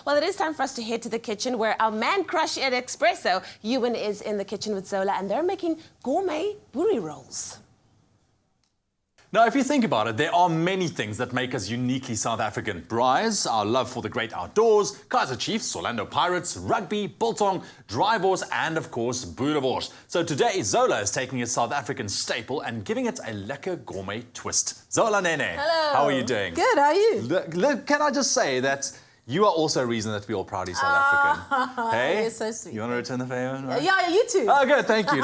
Well, it is time for us to head to the kitchen where our man crush at Expresso, Ewan, is in the kitchen with Zola, and they're making gourmet boerie rolls. Now, if you think about it, there are many things that make us uniquely South African. Braais, our love for the great outdoors, Kaizer Chiefs, Orlando Pirates, rugby, biltong, boerewors, and of course, boerewors. So today, Zola is taking a South African staple and giving it a lekker gourmet twist. Zola Nene, hello. How are you doing? Good, how are you? Look, can I just say that you are also a reason that we're all proudly South African. Hey? You're so sweet. You want to return the favor? Right? Yeah, you too. Oh, good, thank you.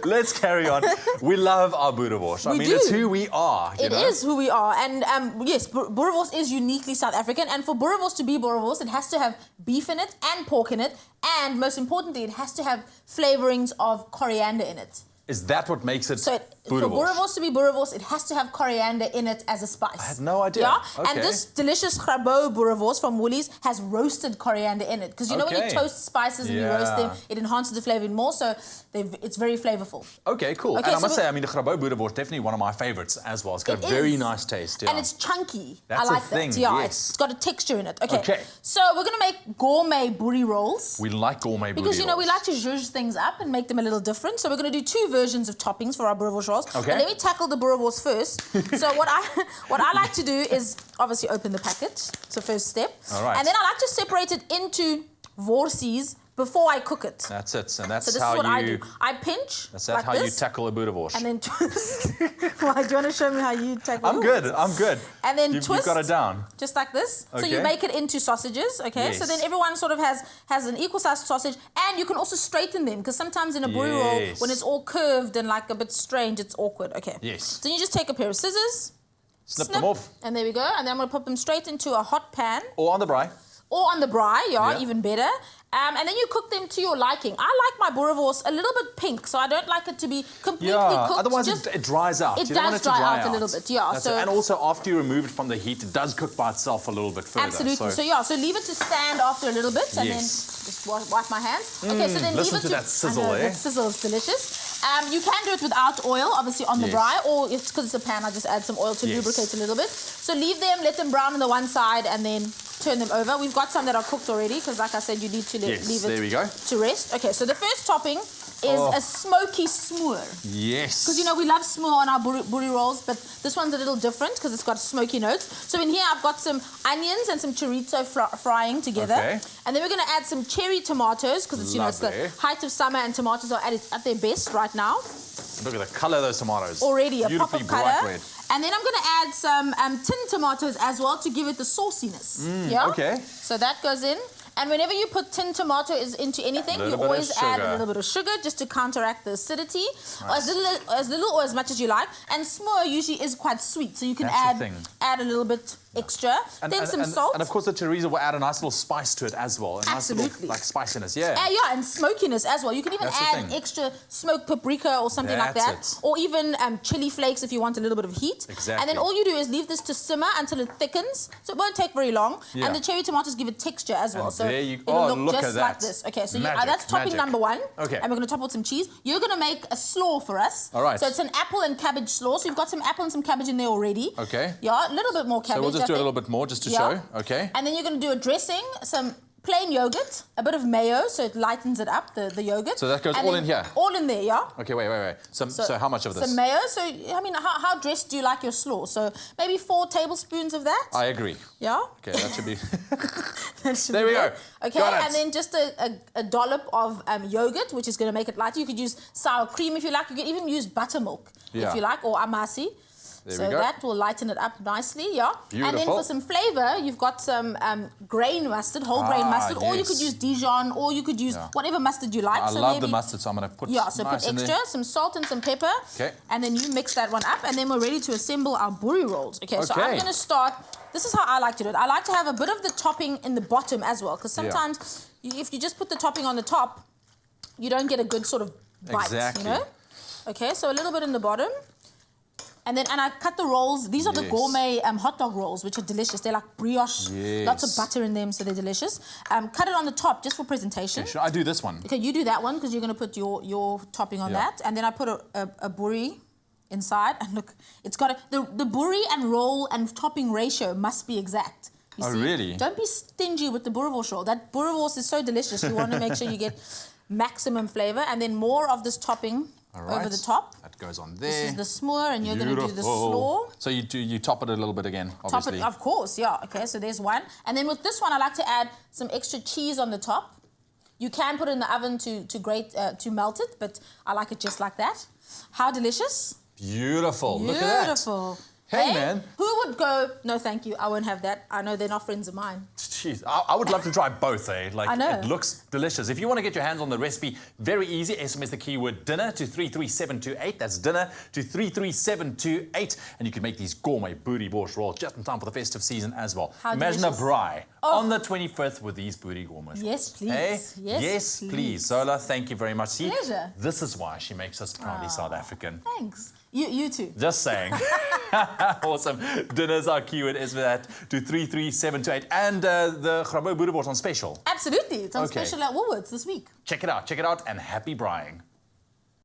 Let's carry on. We love our boerewors. I mean, it's who we are. It is who we are. And yes, boerewors is uniquely South African. And for boerewors to be boerewors, it has to have beef in it and pork in it. And most importantly, it has to have flavorings of coriander in it. Is that what makes it for boerewors to be boerewors, it has to have coriander in it as a spice. I had no idea. Yeah, okay. and this delicious Gourmet boerewors from Woolies has roasted coriander in it. Because you know when you toast spices and you roast them, it enhances the flavor even more, so it's very flavorful. Okay, cool. Okay, and I must say, I mean, the Gourmet boerewors is definitely one of my favorites as well. It's got a very nice taste. Yeah. And it's chunky. That's I like a thing, that. Yeah, yes. it's got a texture in it. Okay. So we're going to make gourmet boerie rolls. We like gourmet boerie rolls. Because, you know, we like to zhuzh things up and make them a little different. So we're going to do two versions of toppings for our boerewors rolls. Okay. But let me tackle the boerewors first. So what I like to do is obviously open the packet. It's the first step. All right. And then I like to separate it into worsies before I cook it. That's it. And that's so this how is what you... I do. I pinch That's like how this, you tackle a boerewors. and then twist. Why, do you want to show me how you tackle I'm good. I'm good. And then You've twist. You've got it down. Just like this. Okay. So you make it into sausages, okay? Yes. So then everyone sort of has an equal sized sausage, and you can also straighten them, because sometimes in a boerie roll, when it's all curved and like a bit strange, it's awkward, okay? Yes. So you just take a pair of scissors, snip them off. And there we go. And then I'm going to put them straight into a hot pan. Or on the braai. Or on the braai, even better. And then you cook them to your liking. I like my boerewors a little bit pink, so I don't like it to be completely cooked. Otherwise it dries out. It you don't want does it to dry out a little bit, yeah. So, and also after you remove it from the heat, it does cook by itself a little bit further. Absolutely. So leave it to stand after a little bit, and then just wipe my hands. Okay, so then listen leave it to that sizzle, That sizzle is delicious. You can do it without oil, obviously on the braai, or it's because it's a pan, I just add some oil to lubricate a little bit. So leave them, let them brown on the one side, and then turn them over. We've got some that are cooked already, because like I said, you need to leave it to rest. Okay, so the first topping is a smoky smoor. Yes. Because, you know, we love smoor on our boerie rolls, but this one's a little different because it's got smoky notes. So in here, I've got some onions and some chorizo frying together. Okay. And then we're going to add some cherry tomatoes, because it's, you know, it's the height of summer and tomatoes are at their best right now. Look at the colour of those tomatoes. Already a pop of colour. Red. And then I'm going to add some tinned tomatoes as well to give it the sauciness. Okay. So that goes in. And whenever you put tinned tomatoes into anything, you always add a little bit of sugar just to counteract the acidity. Nice. As little or as much as you like. And smoor usually is quite sweet, so you can add a little bit extra. And then some salt. And of course the chorizo will add a nice little spice to it as well. A nice little, like, spiciness, and smokiness as well. You can even add extra smoked paprika or something like that. Or even chili flakes if you want a little bit of heat. Exactly. And then all you do is leave this to simmer until it thickens. So it won't take very long. And the cherry tomatoes give it texture as well. So it'll look just like this. Okay, so that's topping number one. Okay. And we're going to top with some cheese. You're going to make a slaw for us. All right. So it's an apple and cabbage slaw. So you've got some apple and some cabbage in there already. Okay. Yeah, a little bit more cabbage. So we'll just do a little bit more just to show. Okay. And then you're going to do a dressing, some plain yogurt, a bit of mayo, so it lightens it up, the yogurt. So that goes all in here? All in there, yeah. Okay, wait. So how much of this? Some mayo. So, I mean, how dressed do you like your slaw? So maybe 4 tablespoons of that. I agree. Yeah? Okay, that should be... There we go. Okay, and then just a dollop of yogurt, which is going to make it lighter. You could use sour cream if you like. You could even use buttermilk if you like, or amasi. So that will lighten it up nicely, Beautiful. And then for some flavour, you've got some grain mustard, whole grain mustard, or you could use Dijon, or you could use whatever mustard you like. I love the mustard, so I'm going to put so put extra, some salt and some pepper. Okay. And then you mix that one up, and then we're ready to assemble our boerie rolls. Okay, so I'm going to start. This is how I like to do it. I like to have a bit of the topping in the bottom as well, because sometimes if you just put the topping on the top, you don't get a good sort of bite, you know? Okay, so a little bit in the bottom. And I cut the rolls. These are the gourmet hot dog rolls, which are delicious. They're like brioche, lots of butter in them, so they're delicious. Cut it on the top just for presentation. Okay, should I do this one? Okay, you do that one because you're going to put your topping on that. And then I put a boerie inside. And look, it's got the boerie and roll and topping ratio must be exact. You Oh, see? really? Don't be stingy with the boerewors roll. That boerewors is so delicious. You want to make sure you get maximum flavor, and then more of this topping over the top. That goes on there. This is the smoor, and you're going to do the slaw. So you top it a little bit again, obviously. Top it, of course, yeah. Okay, so there's one. And then with this one, I like to add some extra cheese on the top. You can put it in the oven to melt it, but I like it just like that. How delicious. Beautiful. Look at that. Beautiful. Hey, man. Who would go, no, thank you, I won't have that. I know they're not friends of mine. Jeez, I would love to try both, eh? Like, I know. it looks delicious. If you want to get your hands on the recipe, very easy. SMS the keyword dinner to 33728. That's dinner to 33728. And you can make these gourmet boerewors rolls just in time for the festive season as well. How Imagine delicious. a braai on the 25th with these boerewors. Yes, please. Hey? Yes, please. Zola, thank you very much. See, Pleasure. this is why she makes us proudly South African. Thanks. You too. Just saying. Awesome. Dinner's our keyword is for that to 33728. And the Gourmet boerewors on special. Absolutely. It's on Okay. special at Woolworths this week. Check it out, and happy braaiing.